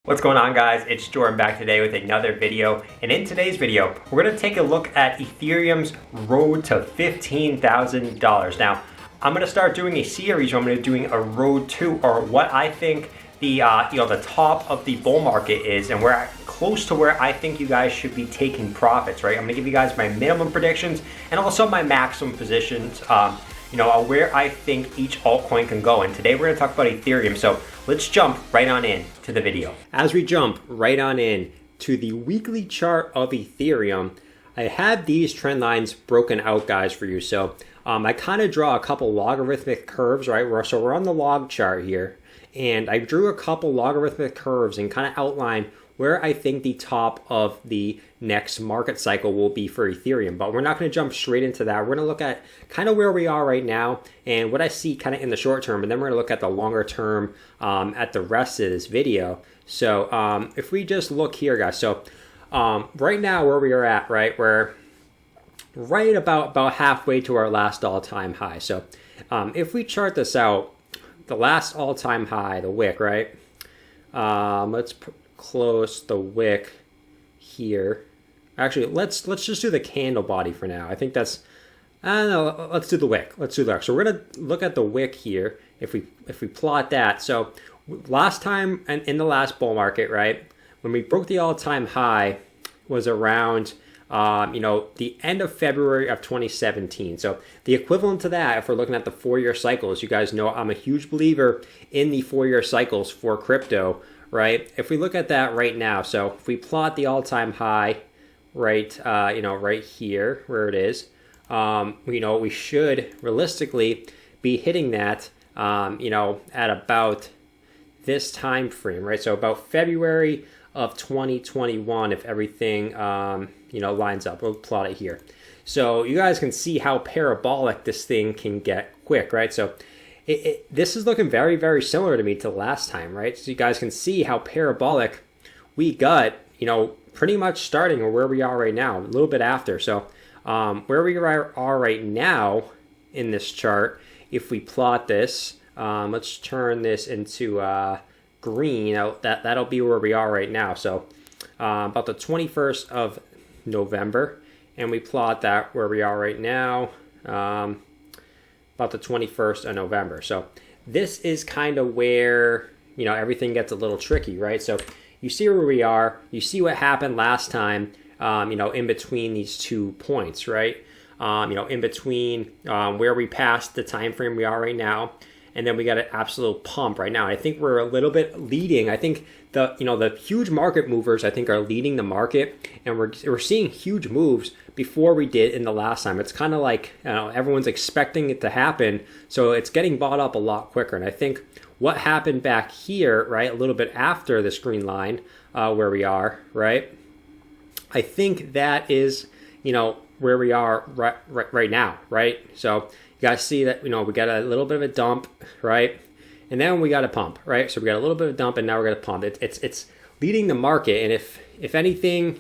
What's going on, guys? It's Jordan back today with another video, and in today's video we're going to take a look at Ethereum's road to $15,000. Now I'm going to start doing a series where I'm going to be doing a road to, or what I think the the top of the bull market is, and where close to where I think you guys should be taking profits, right? I'm going to give you guys my minimum predictions and also my maximum positions, where I think each altcoin can go. And today we're going to talk about Ethereum. So let's jump right on in to the video. As we jump right on in to the weekly chart of Ethereum, I had these trend lines broken out, guys, for you. So I kind of draw a couple logarithmic curves, right? So we're on the log chart here, and I drew a couple logarithmic curves and kind of outlined where I think the top of the next market cycle will be for Ethereum. But we're not going to jump straight into that. We're going to look at kind of where we are right now and what I see kind of in the short term, and then we're going to look at the longer term at the rest of this video. So if we just look here, guys, so right now where we are at, right, we're right about halfway to our last all-time high. So if we chart this out, the last all-time high, the wick, right, let's close the wick here. Actually, let's just do the candle body for now. I think that's, I don't know, let's do the wick. Let's do the wick. So we're gonna look at the wick here. If we plot that, so last time in the last bull market, right, when we broke the all-time high was around the end of February of 2017. So the equivalent to that, if we're looking at the 4-year cycles, you guys know I'm a huge believer in the 4-year cycles for crypto, right? If we look at that right now, so if we plot the all-time high, right, right here where it is, we should realistically be hitting that, at about this time frame, right? So about February of 2021, if everything, lines up. We'll plot it here. So you guys can see how parabolic this thing can get quick, right? So this is looking very, very similar to me to last time, right? So you guys can see how parabolic we got, pretty much starting where we are right now, a little bit after. So where we are right now in this chart, if we plot this, let's turn this into green. That'll be where we are right now. So about the 21st of November, and we plot that where we are right now, about the 21st of November. So this is kind of where, everything gets a little tricky, right? So you see where we are, you see what happened last time, in between these 2 points, right? In between where we passed the time frame we are right now, and then we got an absolute pump right now. I think we're a little bit leading. I think the huge market movers, I think, are leading the market, and we're seeing huge moves before we did in the last time. It's kind of like, everyone's expecting it to happen, so it's getting bought up a lot quicker. And I think what happened back here, right, a little bit after this green line, where we are, right, I think that is, where we are right now, right? So you guys see that, we got a little bit of a dump, right? And then we got a pump, right? So we got a little bit of a dump, and now we're going to pump. It's leading the market, and if anything,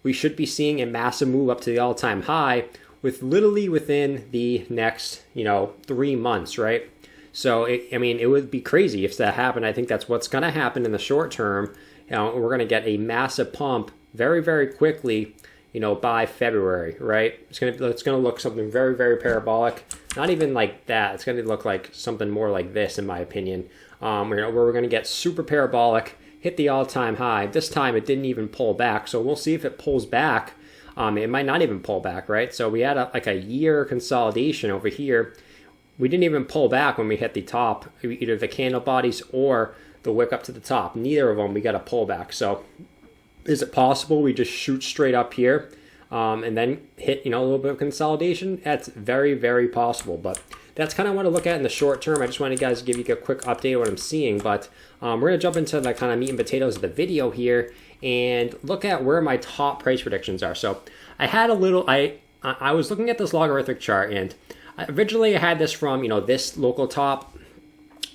we should be seeing a massive move up to the all-time high literally within the next, 3 months, right? So it would be crazy if that happened. I think that's what's going to happen in the short term. We're going to get a massive pump very, very quickly, by February, right? It's going to look something very, very parabolic. Not even like that. It's going to look like something more like this, in my opinion, where we're going to get super parabolic, hit the all-time high. This time it didn't even pull back, so we'll see if it pulls back. It might not even pull back, right? So we had a year consolidation over here. We didn't even pull back when we hit the top, either the candle bodies or the wick up to the top. Neither of them we got a pullback. So is it possible we just shoot straight up here and then hit, a little bit of consolidation? That's very, very possible. But that's kind of what I look at in the short term. I just wanted to give you a quick update of what I'm seeing. But we're going to jump into the kind of meat and potatoes of the video here and look at where my top price predictions are. So I had I was looking at this logarithmic chart, and originally I had this from, this local top.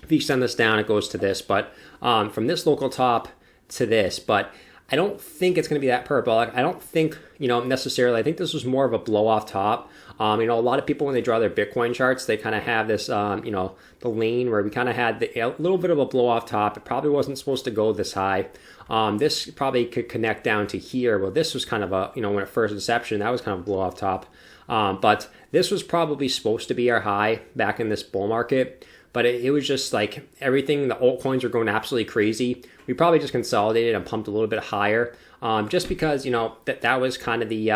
If you send this down, it goes to this. But from this local top to this. But I don't think it's going to be that parabolic. I don't think, necessarily. I think this was more of a blow off top. A lot of people, when they draw their Bitcoin charts, they kind of have this, the lane where we kind of had a little bit of a blow off top. It probably wasn't supposed to go this high. This probably could connect down to here. Well, this was kind of a, when it first inception, that was kind of a blow off top. But this was probably supposed to be our high back in this bull market. But it was just like everything, the altcoins were going absolutely crazy. We probably just consolidated and pumped a little bit higher, just because, that was kind of the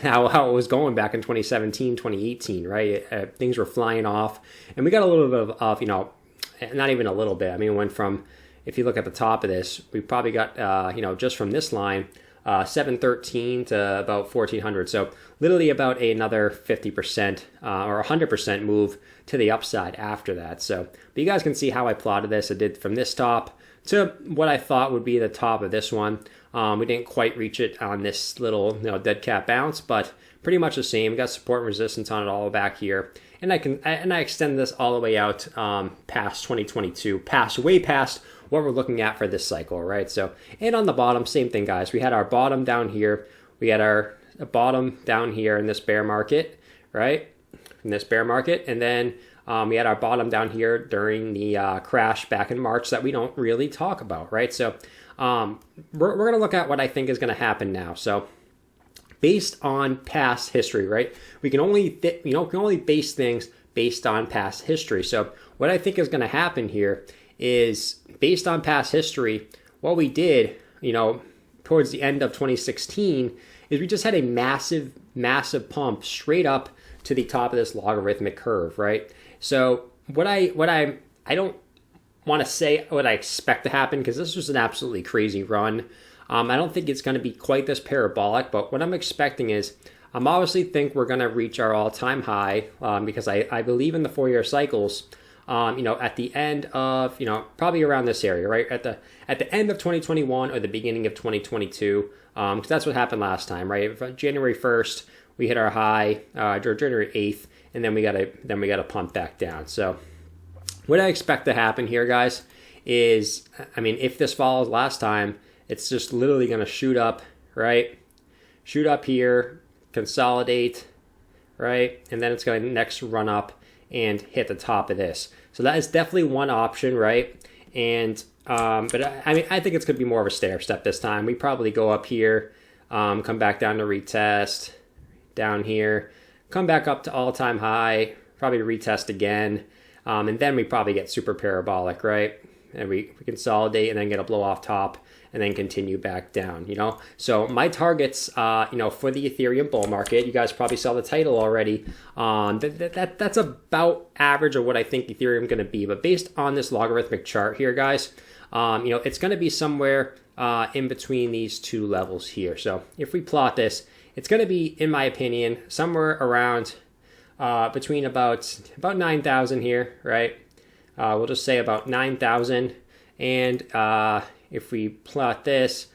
how it was going back in 2017, 2018, right? Things were flying off. And we got a little bit of not even a little bit. I mean, it went from, if you look at the top of this, we probably got, just from this line, 713 to about 1400. So literally about another 50% or 100% move to the upside after that. So, but you guys can see how I plotted this. I did from this top to what I thought would be the top of this one. We didn't quite reach it on this little dead cat bounce, but pretty much the same. We got support and resistance on it all back here. And I extend this all the way out past 2022, way past what we're looking at for this cycle, right? So, and on the bottom, same thing, guys. We had our bottom down here. We had our bottom down here in this bear market, right? In this bear market. And then we had our bottom down here during the crash back in March that we don't really talk about, right? So we're going to look at what I think is going to happen now. So based on past history, right? We can only base things based on past history. So what I think is going to happen here is, based on past history, what we did, towards the end of 2016 is we just had a massive pump straight up to the top of this logarithmic curve, right? So I don't want to say what I expect to happen, because this was an absolutely crazy run. I don't think it's going to be quite this parabolic, but what I'm expecting is, I'm obviously think we're going to reach our all-time high, because I believe in the 4-year cycles. At the end of, probably around this area, right? At the end of 2021 or the beginning of 2022, because that's what happened last time, right? January 1st, we hit our high, January 8th, and then we got to pump back down. So what I expect to happen here, guys, is, if this follows last time, it's just literally going to shoot up, right? Shoot up here, consolidate, right? And then it's going to next run up and hit the top of this. So that is definitely one option, right? And but I think it's going to be more of a stair step this time. We probably go up here, come back down to retest, down here, come back up to all-time high, probably retest again, and then we probably get super parabolic, right? And we consolidate and then get a blow off top and then continue back down, So my targets, for the Ethereum bull market, you guys probably saw the title already. That's about average of what I think Ethereum is going to be. But based on this logarithmic chart here, guys, it's going to be somewhere in between these two levels here. So if we plot this, it's going to be, in my opinion, somewhere around between about 9,000 here, right? We'll just say about 9,000, and if we plot this,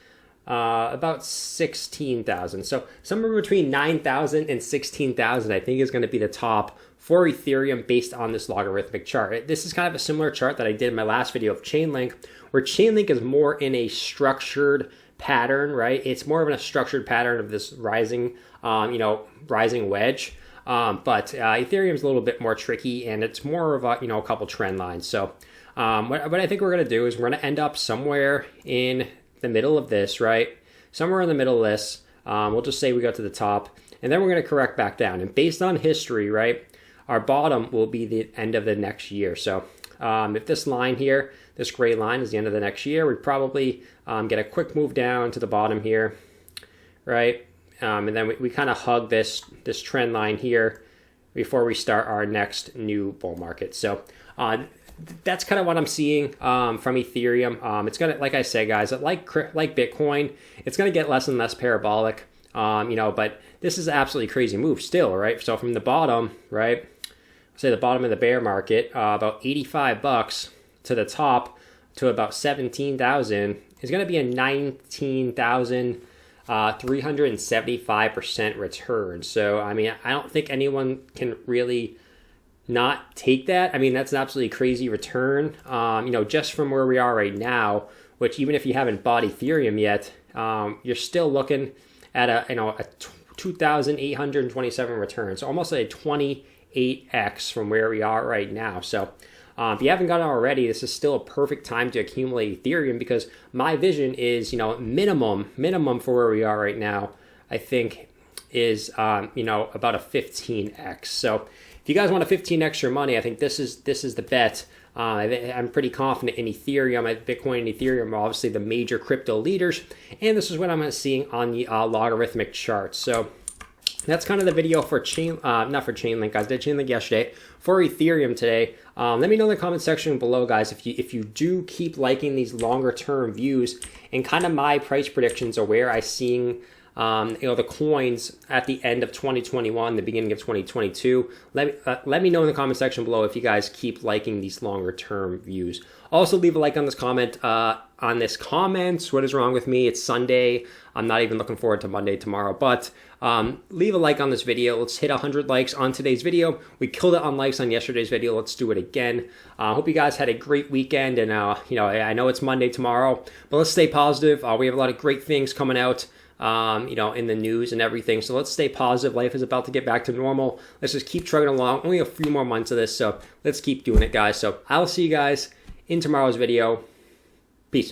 about 16,000. So somewhere between 9,000 and 16,000, I think, is going to be the top for Ethereum based on this logarithmic chart. This is kind of a similar chart that I did in my last video of Chainlink, where Chainlink is more in a structured pattern, right? It's more of a structured pattern of this rising wedge. But Ethereum is a little bit more tricky, and it's more of a couple trend lines. So what I think we're going to do is we're going to end up somewhere in the middle of this, right? Somewhere in the middle of this. We'll just say we go to the top, and then we're going to correct back down. And based on history, right, our bottom will be the end of the next year. So if this line here, this gray line, is the end of the next year, we'd probably get a quick move down to the bottom here, right? And then we kind of hug this trend line here before we start our next new bull market. So that's kind of what I'm seeing from Ethereum. It's gonna, like I said, guys, like Bitcoin, it's gonna get less and less parabolic. But this is an absolutely crazy move still, right? So from the bottom, right, say the bottom of the bear market, about $85 to the top to about 17,000 is going to be a 19,375% return. So, I don't think anyone can really not take that. That's an absolutely crazy return. Just from where we are right now, which even if you haven't bought Ethereum yet, you're still looking at a 2,827 returns, almost a 28x from where we are right now. So if you haven't gotten it already, this is still a perfect time to accumulate Ethereum, because my vision is, minimum for where we are right now, I think is, about a 15x. So if you guys want to 15x your money, I think this is the bet. I'm pretty confident in Ethereum. Bitcoin and Ethereum are obviously the major crypto leaders, and this is what I'm seeing on the logarithmic chart. So that's kind of the video for not for Chainlink, guys. I did Chainlink yesterday. For Ethereum today, let me know in the comment section below, guys, if you do keep liking these longer term views and kind of my price predictions are where I seeing the coins at the end of 2021, the beginning of 2022. Let me know in the comment section below if you guys keep liking these longer term views. Also, leave a like on this comment. What is wrong with me? It's Sunday. I'm not even looking forward to Monday tomorrow, but leave a like on this video. Let's hit 100 likes on today's video. We killed it on likes on yesterday's video. Let's do it again. Hope you guys had a great weekend, and I know it's Monday tomorrow, but let's stay positive. We have a lot of great things coming out, in the news and everything. So let's stay positive. Life is about to get back to normal. Let's just keep trucking along. Only a few more months of this, so let's keep doing it, guys. So I'll see you guys in tomorrow's video.